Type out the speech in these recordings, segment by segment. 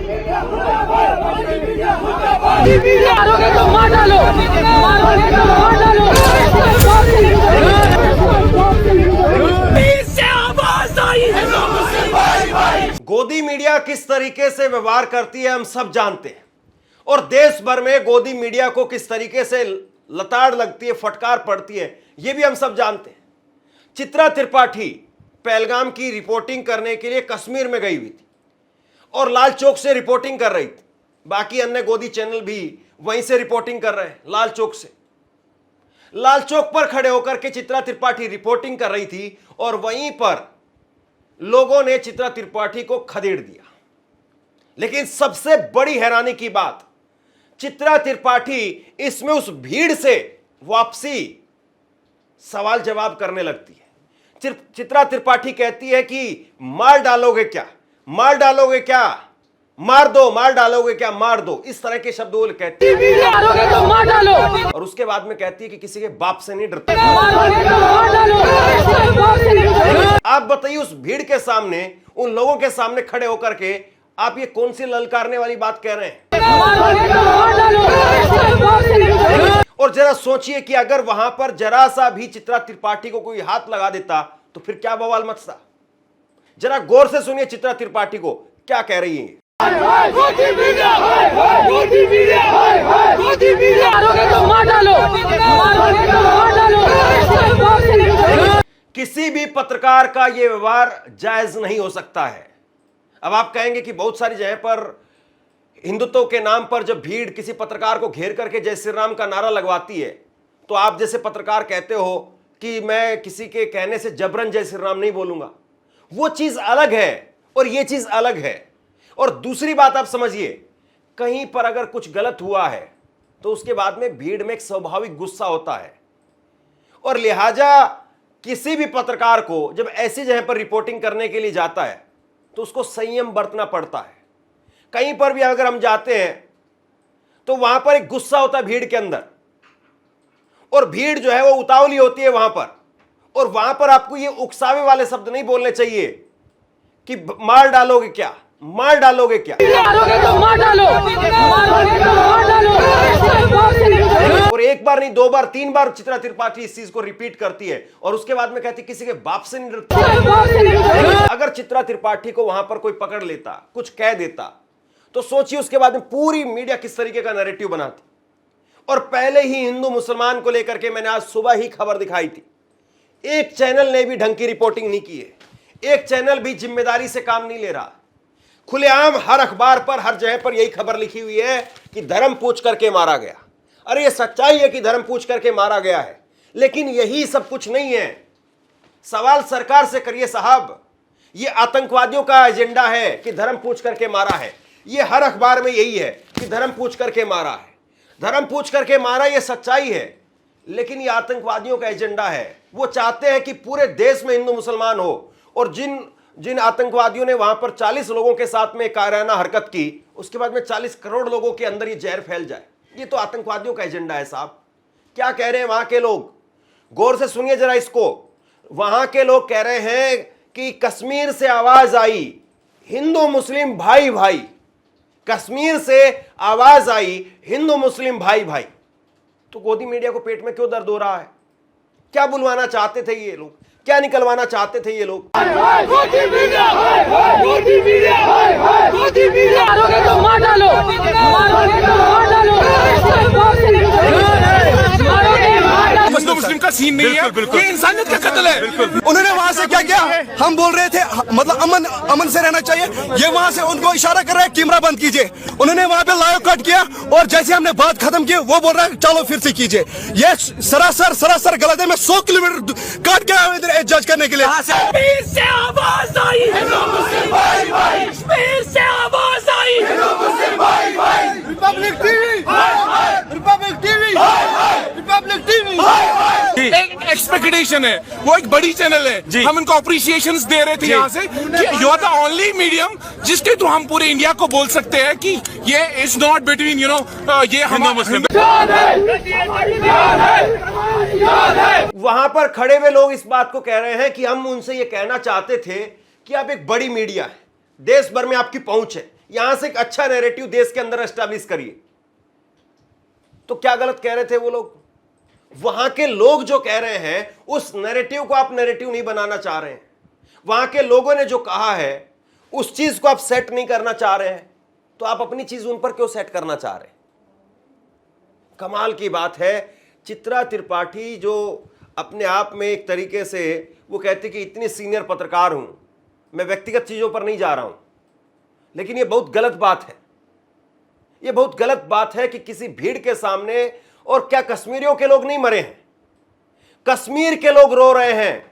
मारोगे तो मार डालो, मारोगे तो मार डालो। गोदी मीडिया किस तरीके से व्यवहार करती है हम सब जानते हैं, और देश भर में गोदी मीडिया को किस तरीके से लताड़ लगती है, फटकार पड़ती है, यह भी हम सब जानते हैं। चित्रा त्रिपाठी पहलगाम की रिपोर्टिंग करने के लिए कश्मीर में गई हुई थी और लाल चौक से रिपोर्टिंग कर रही थी। बाकी अन्य गोदी चैनल भी वहीं से रिपोर्टिंग कर रहे हैं, लाल चौक से। लाल चौक पर खड़े होकर के चित्रा त्रिपाठी रिपोर्टिंग कर रही थी और वहीं पर लोगों ने चित्रा त्रिपाठी को खदेड़ दिया। लेकिन सबसे बड़ी हैरानी की बात, चित्रा त्रिपाठी इसमें उस भीड़ से वापसी सवाल जवाब करने लगती है। चित्रा त्रिपाठी कहती है कि मार डालोगे क्या, मार डालोगे क्या, मार दो, मार डालोगे क्या, मार दो, इस तरह के शब्द वो कहती है। मारोगे तो मार डालो, और उसके बाद में कहती है कि किसी के बाप से नहीं डरती। मारोगे तो मार डालो। आप बताइए, उस भीड़ के सामने, उन लोगों के सामने खड़े होकर के आप ये कौन सी ललकारने वाली बात कह रहे हैं? मारोगे तो मार डालो। और जरा सोचिए कि अगर वहां पर जरा सा भी चित्रा त्रिपाठी को कोई हाथ लगा देता तो फिर क्या बवाल मचता। जरा गौर से सुनिए चित्रा त्रिपाठी को क्या कह रही है। मारोगे तो मार डालो, मारोगे तो मार डालो। किसी भी पत्रकार का यह व्यवहार जायज नहीं हो सकता है। अब आप कहेंगे कि बहुत सारी जगह पर हिंदुत्व के नाम पर जब भीड़ किसी पत्रकार को घेर करके जय श्री राम का नारा लगवाती है तो आप जैसे पत्रकार कहते हो कि मैं किसी के कहने से जबरन जय श्री राम नहीं बोलूंगा। वो चीज अलग है और ये चीज अलग है। और दूसरी बात आप समझिए, कहीं पर अगर कुछ गलत हुआ है तो उसके बाद में भीड़ में एक स्वाभाविक गुस्सा होता है, और लिहाजा किसी भी पत्रकार को जब ऐसी जगह पर रिपोर्टिंग करने के लिए जाता है तो उसको संयम बरतना पड़ता है। कहीं पर भी अगर हम जाते हैं तो वहां पर एक गुस्सा होता है भीड़ के अंदर, और भीड़ जो है वो उतावली होती है वहां पर, और वहां पर आपको ये उकसावे वाले शब्द नहीं बोलने चाहिए कि मार डालोगे क्या, मार डालोगे क्या। मारोगे तो मार डालो, मारोगे तो मार डालो। और एक बार नहीं, दो बार, तीन बार चित्रा त्रिपाठी इस चीज को रिपीट करती है और उसके बाद में कहती किसी के बाप से नहीं डरती। अगर चित्रा त्रिपाठी को वहां पर कोई पकड़ लेता, कुछ कह देता, तो सोचिए उसके बाद में पूरी मीडिया किस तरीके का नैरेटिव बनाती। और पहले ही हिंदू मुसलमान को लेकर के मैंने आज सुबह ही खबर दिखाई थी, एक चैनल ने भी ढंग की रिपोर्टिंग नहीं की है, एक चैनल भी जिम्मेदारी से काम नहीं ले रहा। खुलेआम हर अखबार पर, हर जगह पर यही खबर लिखी हुई है कि धर्म पूछ करके मारा गया। अरे ये सच्चाई है कि धर्म पूछ करके मारा गया है, लेकिन यही सब कुछ नहीं है। सवाल सरकार से करिए साहब, ये आतंकवादियों का एजेंडा है कि धर्म पूछ करके मारा है। ये हर अखबार में यही है कि धर्म पूछ करके मारा है, धर्म पूछ करके मारा, ये सच्चाई है। लेकिन ये आतंकवादियों का एजेंडा है। वो चाहते हैं कि पूरे देश में हिंदू मुसलमान हो, और जिन आतंकवादियों ने वहां पर 40 लोगों के साथ में कायराना हरकत की, उसके बाद में 40 करोड़ लोगों के अंदर ये जहर फैल जाए। ये तो आतंकवादियों का एजेंडा है साहब। क्या कह रहे हैं वहां के लोग, गौर से सुनिए जरा इसको। वहां के लोग कह रहे हैं कि कश्मीर से आवाज आई, हिंदू मुस्लिम भाई भाई, कश्मीर से आवाज आई, हिंदू मुस्लिम भाई भाई। तो गोदी मीडिया को पेट में क्यों दर्द हो रहा है? क्या बुलवाना चाहते थे ये लोग, क्या निकलवाना चाहते थे ये लोग? मारोगे तो मार डालो, मारोगे तो मार डालो। हिंदू मुस्लिम का सीन नहीं है, ये इंसानियत का कत्ल है। उन्होंने वहाँ से क्या किया, हम बोल रहे थे मतलब अमन से रहना चाहिए, ये वहाँ से उनको इशारा कर रहा है कैमरा बंद कीजिए। उन्होंने वहाँ पे लाइव कट किया और जैसे हमने बात खत्म की वो बोल रहा है चलो फिर से कीजिए। ये सरासर गलत है। मैं 100 किलोमीटर काट के आया इधर जज करने के लिए। कश्मीर से आवाज आई, कश्मीर से आवाज आई। Republic TV, Republic TV, Republic TV. एक एक्सपेक्टेशन है, वो एक बड़ी चैनल है, हम इनको अप्रिसिएशंस दे रहे थे यहाँ से कि you are the only medium जिसके थ्रू हम पूरे इंडिया को बोल सकते हैं कि ये is not between you know ये हिंदू मुस्लिम। वहां पर खड़े हुए लोग इस बात को कह रहे हैं कि हम उनसे ये कहना चाहते थे कि आप एक बड़ी मीडिया है, देश भर में आपकी पहुंच है, यहां से एक अच्छा नैरेटिव देश के अंदर एस्टैब्लिश करिए। तो क्या गलत कह रहे थे वो लोग? वहां के लोग जो कह रहे हैं उस नैरेटिव को आप नैरेटिव नहीं बनाना चाह रहे हैं। वहां के लोगों ने जो कहा है उस चीज को आप सेट नहीं करना चाह रहे हैं, तो आप अपनी चीज उन पर क्यों सेट करना चाह रहे हैं? कमाल की बात है, चित्रा त्रिपाठी जो अपने आप में एक तरीके से वो कहती कि इतनी सीनियर पत्रकार हूं, मैं व्यक्तिगत चीजों पर नहीं जा रहा हूं, लेकिन ये बहुत गलत बात है। ये बहुत गलत बात है कि किसी भीड़ के सामने, और क्या कश्मीरियों के लोग नहीं मरे हैं? कश्मीर के लोग रो रहे हैं।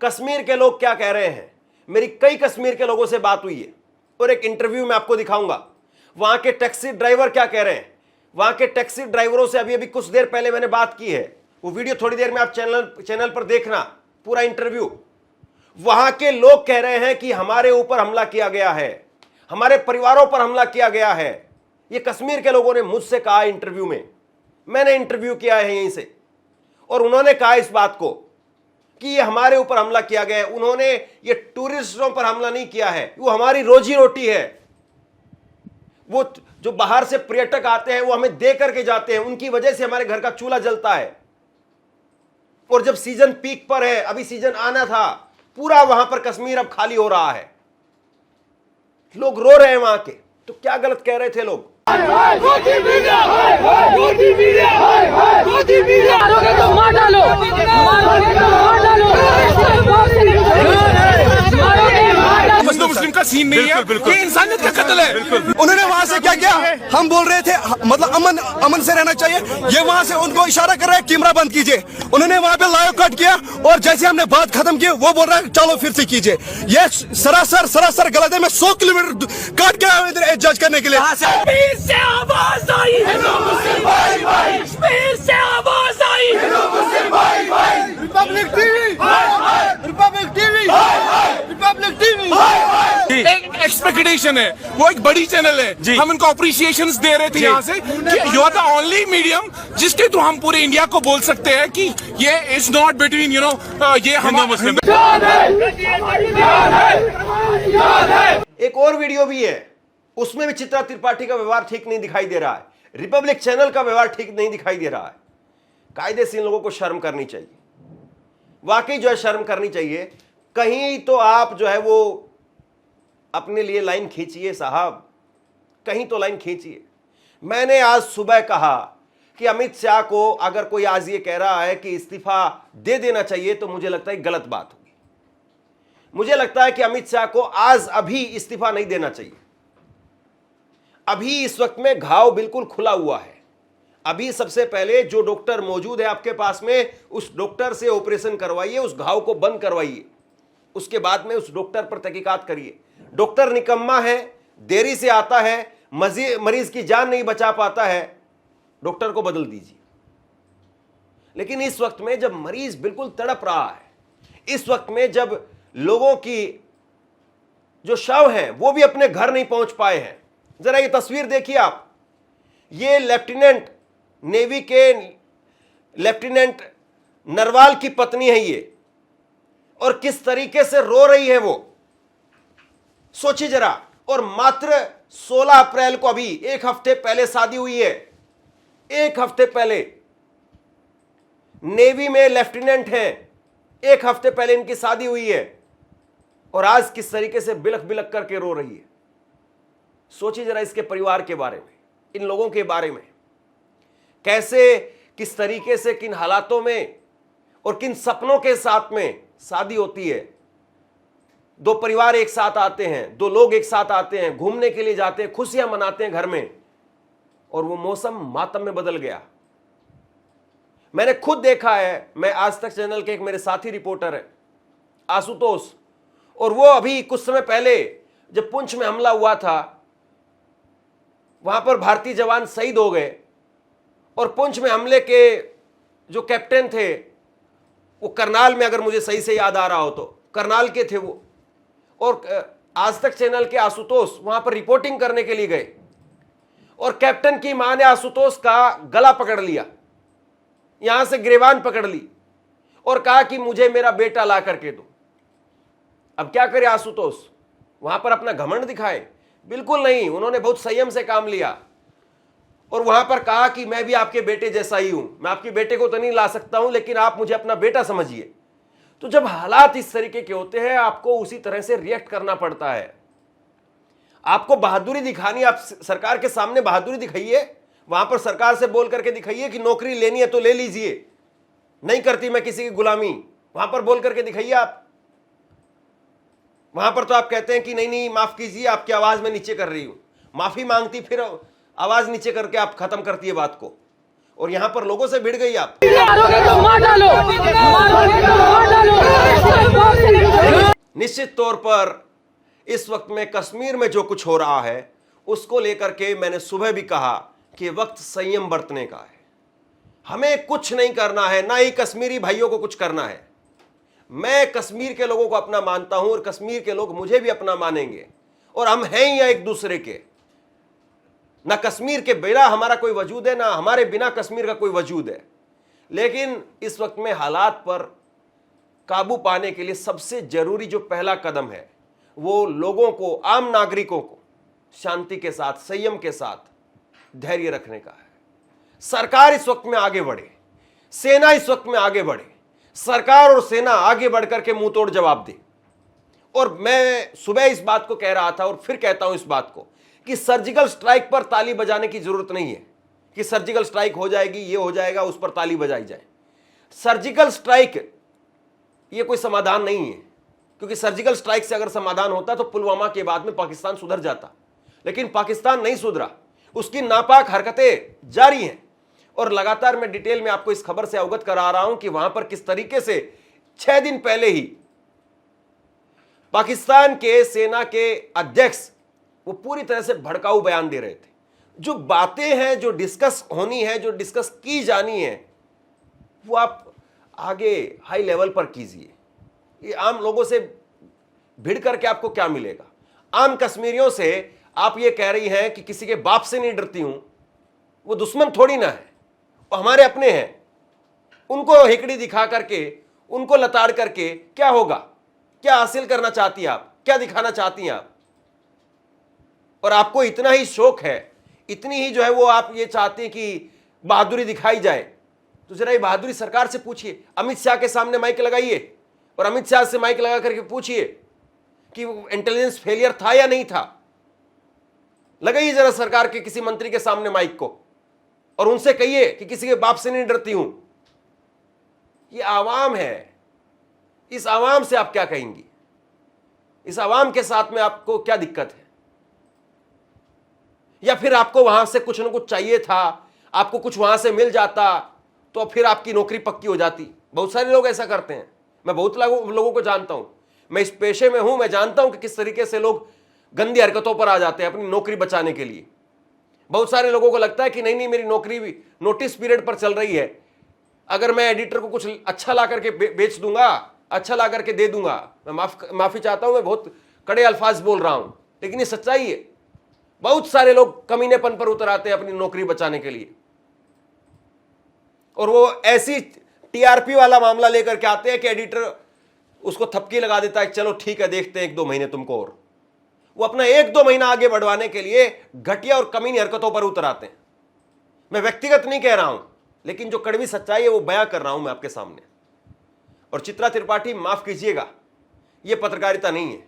कश्मीर के लोग क्या कह रहे हैं? मेरी कई कश्मीर के लोगों से बात हुई है और एक इंटरव्यू में आपको दिखाऊंगा वहां के टैक्सी ड्राइवर क्या कह रहे हैं। वहां के टैक्सी ड्राइवरों से अभी कुछ देर पहले मैंने बात की है, वो वीडियो थोड़ी देर में आप चैनल पर देखना, पूरा इंटरव्यू। वहां के लोग कह रहे हैं कि हमारे ऊपर हमला किया गया है, हमारे परिवारों पर हमला किया गया है। ये कश्मीर के लोगों ने मुझसे कहा इंटरव्यू में, मैंने इंटरव्यू किया है यहीं से, और उन्होंने कहा इस बात को कि ये हमारे ऊपर हमला किया गया है। उन्होंने ये टूरिस्टों पर हमला नहीं किया है, वो हमारी रोजी रोटी है। वो जो बाहर से पर्यटक आते हैं वो हमें दे करके जाते हैं, उनकी वजह से हमारे घर का चूल्हा जलता है। और जब सीजन पीक पर है, अभी सीजन आना था, पूरा वहां पर कश्मीर अब खाली हो रहा है, लोग रो रहे हैं वहां के। तो क्या गलत कह रहे थे लोग? Modi media Modi media Modi media मारोगे तो मार डालो, मारोगे तो मार डालो, हिंदू मुस्लिम का सीन नहीं है, ये इंसानियत का कत्ल है। उन्होंने वहां से क्या किया? हम बोल रहे थे मतलब अमन से रहना चाहिए, ये वहां से उनको इशारा कर रहा है कैमरा बंद कीजिए। उन्होंने वहां पे लाइव कट किया और जैसे हमने बात खत्म की वो बोल रहा है चलो फिर से कीजिए। ये सरासर गलत है। मैं 100 किलोमीटर काट के आया इधर जज करने के लिए। कश्मीर से आवाज आई, कश्मीर से आवाज आई, Republic TV, Republic TV, Republic TV. एक एक्सपेक्टेशन है, वो एक बड़ी चैनल है, हम इनको अप्रिसिएशंस दे रहे थे यहाँ से कि you are the only medium जिसके थ्रू हम पूरे इंडिया को बोल सकते हैं कि ये इज नॉट बिटवीन ये हम मुस्लिम। एक और वीडियो भी है, उसमें भी चित्रा त्रिपाठी का व्यवहार ठीक नहीं दिखाई दे रहा है, रिपब्लिक चैनल का व्यवहार ठीक नहीं दिखाई दे रहा है। कायदे से इन लोगों को शर्म करनी चाहिए, वाकई जो है शर्म करनी चाहिए। कहीं तो आप जो है वो अपने लिए लाइन खींचिए साहब, कहीं तो लाइन खींचिए। मैंने आज सुबह कहा कि अमित शाह को अगर कोई आज ये कह रहा है कि इस्तीफा दे देना चाहिए तो मुझे लगता है गलत बात होगी। मुझे लगता है कि अमित शाह को आज अभी इस्तीफा नहीं देना चाहिए। अभी इस वक्त में घाव बिल्कुल खुला हुआ है। अभी सबसे पहले जो डॉक्टर मौजूद है आपके पास में, उस डॉक्टर से ऑपरेशन करवाइए, उस घाव को बंद करवाइए। उसके बाद में उस डॉक्टर पर तहकीकात करिए। डॉक्टर निकम्मा है, देरी से आता है, मरीज की जान नहीं बचा पाता है, डॉक्टर को बदल दीजिए। लेकिन इस वक्त में जब मरीज बिल्कुल तड़प रहा है, इस वक्त में जब लोगों की जो शव हैं वो भी अपने घर नहीं पहुंच पाए हैं, जरा ये तस्वीर देखिए आप। ये लेफ्टिनेंट, नेवी के लेफ्टिनेंट नरवाल की पत्नी है ये, और किस तरीके से रो रही है वो, सोचिए जरा। और मात्र 16 अप्रैल को, अभी एक हफ्ते पहले शादी हुई है, एक हफ्ते पहले नेवी में लेफ्टिनेंट हैं, एक हफ्ते पहले इनकी शादी हुई है, और आज किस तरीके से बिलख बिलख करके रो रही है। सोचिए जरा इसके परिवार के बारे में, इन लोगों के बारे में, कैसे, किस तरीके से, किन हालातों में और किन सपनों के साथ में शादी होती है। दो परिवार एक साथ आते हैं, दो लोग एक साथ आते हैं, घूमने के लिए जाते हैं, खुशियां मनाते हैं घर में, और वो मौसम मातम में बदल गया। मैंने खुद देखा है। मैं आज तक चैनल के एक मेरे साथी रिपोर्टर है आशुतोष, और वो अभी कुछ समय पहले जब पुंछ में हमला हुआ था, वहां पर भारतीय जवान शहीद हो गए, और पुंछ में हमले के जो कैप्टन थे वो करनाल में, अगर मुझे सही से याद आ रहा हो तो करनाल के थे वो, और आज तक चैनल के आशुतोष वहां पर रिपोर्टिंग करने के लिए गए, और कैप्टन की मां ने आशुतोष का गला पकड़ लिया, यहां से गिरबान पकड़ ली, और कहा कि मुझे मेरा बेटा ला करके दो। अब क्या करे आशुतोष, वहां पर अपना घमंड दिखाए, बिल्कुल नहीं, उन्होंने बहुत संयम से काम लिया और वहां पर कहा कि मैं भी आपके बेटे जैसा ही हूं, मैं आपके बेटे को तो नहीं ला सकता हूं लेकिन आप मुझे अपना बेटा समझिए। तो जब हालात इस तरीके के होते हैं आपको उसी तरह से रिएक्ट करना पड़ता है। आपको बहादुरी दिखानी, आप सरकार के सामने बहादुरी दिखाइए, वहां पर सरकार से बोल करके दिखाइए कि नौकरी लेनी है तो ले लीजिए, नहीं करती मैं किसी की गुलामी, वहां पर बोल करके दिखाइए आप। वहां पर तो आप कहते हैं कि नहीं नहीं माफ कीजिए आपकी आवाज मैं नीचे कर रही हूं, माफी मांगती फिर आवाज नीचे करके आप खत्म करती है बात को, और यहां पर लोगों से भिड़ गई आप। मारोगे तो मार डालो, मारोगे तो मार डालो। निश्चित तौर पर इस वक्त में कश्मीर में जो कुछ हो रहा है उसको लेकर के मैंने सुबह भी कहा कि वक्त संयम बरतने का है, हमें कुछ नहीं करना है, ना ही कश्मीरी भाइयों को कुछ करना है। मैं कश्मीर के लोगों को अपना मानता हूं और कश्मीर के लोग मुझे भी अपना मानेंगे, और हम हैं ही एक दूसरे के। ना कश्मीर के बिना हमारा कोई वजूद है, ना हमारे बिना कश्मीर का कोई वजूद है। लेकिन इस वक्त में हालात पर काबू पाने के लिए सबसे जरूरी जो पहला कदम है वो लोगों को, आम नागरिकों को शांति के साथ, संयम के साथ धैर्य रखने का है। सरकार इस वक्त में आगे बढ़े, सेना इस वक्त में आगे बढ़े, सरकार और सेना आगे बढ़कर के मुंह तोड़ जवाब दे। और मैं सुबह इस बात को कह रहा था और फिर कहता हूं इस बात को कि सर्जिकल स्ट्राइक पर ताली बजाने की जरूरत नहीं है कि सर्जिकल स्ट्राइक हो जाएगी, ये हो जाएगा, उस पर ताली बजाई जाए। सर्जिकल स्ट्राइक ये कोई समाधान नहीं है, क्योंकि सर्जिकल स्ट्राइक से अगर समाधान होता तो पुलवामा के बाद में पाकिस्तान सुधर जाता, लेकिन पाकिस्तान नहीं सुधरा, उसकी नापाक हरकतें जारी हैं। और लगातार मैं डिटेल में आपको इस खबर से अवगत करा रहा हूं कि वहां पर किस तरीके से 6 दिन पहले ही पाकिस्तान के सेना के अध्यक्ष वो पूरी तरह से भड़काऊ बयान दे रहे थे। जो बातें हैं, जो डिस्कस होनी है, जो डिस्कस की जानी है, वो आप आगे हाई लेवल पर कीजिए। ये आम लोगों से भिड़ करके आपको क्या मिलेगा? आम कश्मीरियों से आप ये कह रही हैं कि किसी के बाप से नहीं डरती हूं, वो दुश्मन थोड़ी ना है, वो हमारे अपने हैं। उनको हिकड़ी दिखा करके, उनको लताड़ करके क्या होगा? क्या हासिल करना चाहती हैं आप? क्या दिखाना चाहती हैं आप? और आपको इतना ही शौक है, इतनी ही जो है वो आप ये चाहते हैं कि बहादुरी दिखाई जाए, तो जरा ये बहादुरी सरकार से पूछिए। अमित शाह के सामने माइक लगाइए और अमित शाह से माइक लगा करके पूछिए कि इंटेलिजेंस फेलियर था या नहीं था। लगाइए जरा सरकार के किसी मंत्री के सामने माइक को और उनसे कहिए कि किसी के बाप से नहीं डरती हूं। ये आवाम है, इस आवाम से आप क्या कहेंगी? इस आवाम के साथ में आपको क्या दिक्कत है? या फिर आपको वहां से कुछ ना कुछ चाहिए था, आपको कुछ वहां से मिल जाता तो फिर आपकी नौकरी पक्की हो जाती? बहुत सारे लोग ऐसा करते हैं, मैं बहुत लोगों को जानता हूं, मैं इस पेशे में हूं, मैं जानता हूं कि किस तरीके से लोग गंदी हरकतों पर आ जाते हैं अपनी नौकरी बचाने के लिए। बहुत सारे लोगों को लगता है कि नहीं नहीं मेरी नौकरी भी नोटिस पीरियड पर चल रही है, अगर मैं एडिटर को कुछ अच्छा ला करके बेच दूंगा, अच्छा ला करके दे दूंगा, मैं माफी चाहता हूं, मैं बहुत कड़े अल्फाज बोल रहा हूं, लेकिन ये सच्चाई है। बहुत सारे लोग कमीनेपन पर उतर आते हैं अपनी नौकरी बचाने के लिए, और वो ऐसी टीआरपी वाला मामला लेकर के आते हैं कि एडिटर उसको थपकी लगा देता है, चलो ठीक है देखते हैं 1-2 महीने तुमको। और वो अपना 1-2 महीना आगे बढ़वाने के लिए घटिया और कमीनी हरकतों पर उतर आते हैं। मैं व्यक्तिगत नहीं कह रहा हूं, लेकिन जो कड़वी सच्चाई है वो बयां कर रहा हूं मैं आपके सामने। और चित्रा त्रिपाठी माफ कीजिएगा, ये पत्रकारिता नहीं है।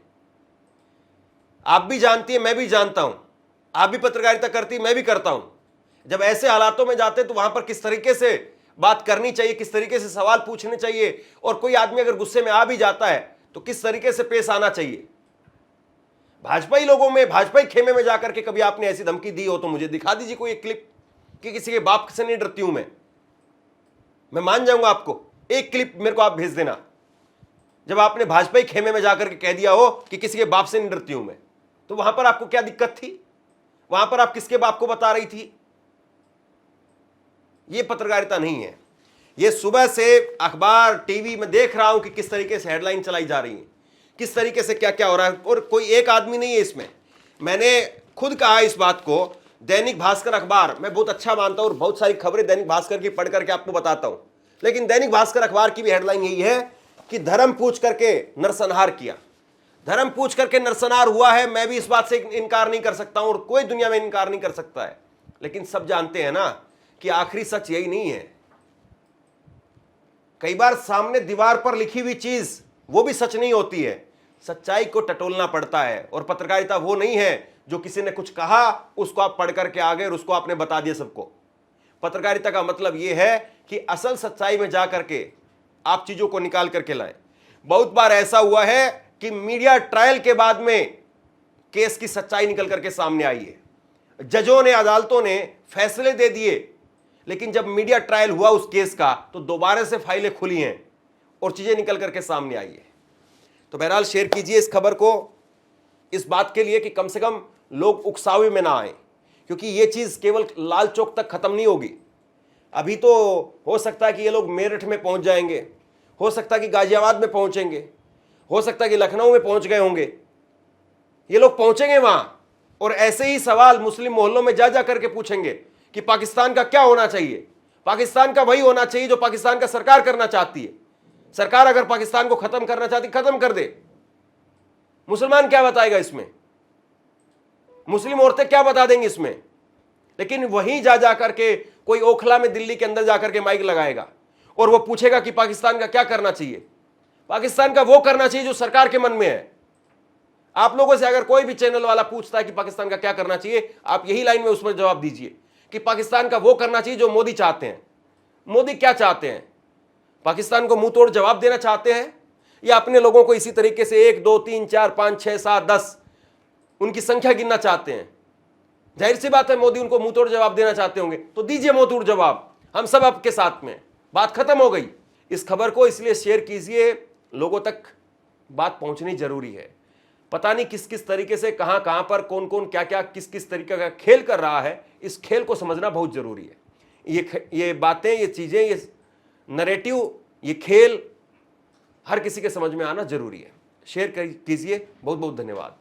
आप भी जानती है, मैं भी जानता हूं, आप भी पत्रकारिता करती, मैं भी करता हूं। जब ऐसे हालातों में जाते तो वहां पर किस तरीके से बात करनी चाहिए, किस तरीके से सवाल पूछने चाहिए, और कोई आदमी अगर गुस्से में आ भी जाता है तो किस तरीके से पेश आना चाहिए। भाजपाई लोगों में, भाजपाई खेमे में जाकर के कभी आपने ऐसी धमकी दी हो तो मुझे दिखा दीजिए कोई एक क्लिप कि किसी के बाप से नहीं डरती हूं मैं मान जाऊंगा आपको। एक क्लिप मेरे को आप भेज देना जब आपने भाजपाई खेमे में जाकर के कह दिया हो कि किसी के बाप से नहीं डरती हूं मैं, तो वहां पर आपको क्या दिक्कत थी? वहां पर आप किसके बाप को बता रही थी? यह पत्रकारिता नहीं है। यह सुबह से अखबार, टीवी में देख रहा हूं कि किस तरीके से हेडलाइन चलाई जा रही है, किस तरीके से क्या क्या हो रहा है, और कोई एक आदमी नहीं है इसमें। मैंने खुद कहा इस बात को। दैनिक भास्कर अखबार मैं बहुत अच्छा मानता हूं और बहुत सारी खबरें दैनिक भास्कर की पढ़ करके आपको बताता हूं, लेकिन दैनिक भास्कर अखबार की भी हेडलाइन यही है कि धर्म पूछ करके नरसंहार किया। धर्म पूछ करके नरसंहार हुआ है, मैं भी इस बात से इनकार नहीं कर सकता हूं और कोई दुनिया में इनकार नहीं कर सकता है। लेकिन सब जानते हैं ना कि आखिरी सच यही नहीं है। कई बार सामने दीवार पर लिखी हुई चीज वो भी सच नहीं होती है, सच्चाई को टटोलना पड़ता है। और पत्रकारिता वो नहीं है जो किसी ने कुछ कहा उसको आप पढ़ करके आ गए और उसको आपने बता दिया सबको। पत्रकारिता का मतलब यह है कि असल सच्चाई में जाकर के आप चीजों को निकाल करके लाएं। बहुत बार ऐसा हुआ है कि मीडिया ट्रायल के बाद में केस की सच्चाई निकल करके सामने आई है। जजों ने, अदालतों ने फैसले दे दिए, लेकिन जब मीडिया ट्रायल हुआ उस केस का तो दोबारा से फाइलें खुली हैं और चीजें निकल करके सामने आई है। तो बहरहाल शेयर कीजिए इस खबर को इस बात के लिए कि कम से कम लोग उकसावे में ना आए, क्योंकि ये चीज केवल लाल चौक तक खत्म नहीं होगी। अभी तो हो सकता है कि ये लोग मेरठ में पहुंच जाएंगे, हो सकता है कि गाजियाबाद में पहुंचेंगे, हो सकता है कि लखनऊ में पहुंच गए होंगे। ये लोग पहुंचेंगे वहां और ऐसे ही सवाल मुस्लिम मोहल्लों में जा करके पूछेंगे कि पाकिस्तान का क्या होना चाहिए। पाकिस्तान का वही होना चाहिए जो पाकिस्तान का सरकार करना चाहती है। सरकार अगर पाकिस्तान को खत्म करना चाहती, खत्म कर दे। मुसलमान क्या बताएगा इसमें? मुस्लिम औरतें क्या बता देंगी इसमें? लेकिन वहीं जा करके कोई ओखला में दिल्ली के अंदर जाकर के माइक लगाएगा और वो पूछेगा कि पाकिस्तान का क्या करना चाहिए। पाकिस्तान का वो करना चाहिए जो सरकार के मन में है। आप लोगों से अगर कोई भी चैनल वाला पूछता है कि पाकिस्तान का क्या करना चाहिए, आप यही लाइन में उस पर जवाब दीजिए कि पाकिस्तान का वो करना चाहिए जो मोदी चाहते हैं। मोदी क्या चाहते हैं? पाकिस्तान को मुंह तोड़ जवाब देना चाहते हैं या अपने लोगों को इसी तरीके से 1 2 3 4 5 6 7 10 उनकी संख्या गिनना चाहते हैं? जाहिर सी बात है मोदी उनको मुंह तोड़ जवाब देना चाहते होंगे, तो दीजिए मुंह तोड़ जवाब। हम सब आपके साथ में, बात खत्म हो गई। इस खबर को इसलिए शेयर कीजिए, लोगों तक बात पहुंचनी जरूरी है। पता नहीं किस किस तरीके से कहां पर कौन कौन क्या क्या किस किस तरीके का खेल कर रहा है, इस खेल को समझना बहुत जरूरी है। ये बातें, ये चीजें, ये नैरेटिव, ये खेल हर किसी के समझ में आना जरूरी है। शेयर कीजिए। बहुत बहुत धन्यवाद।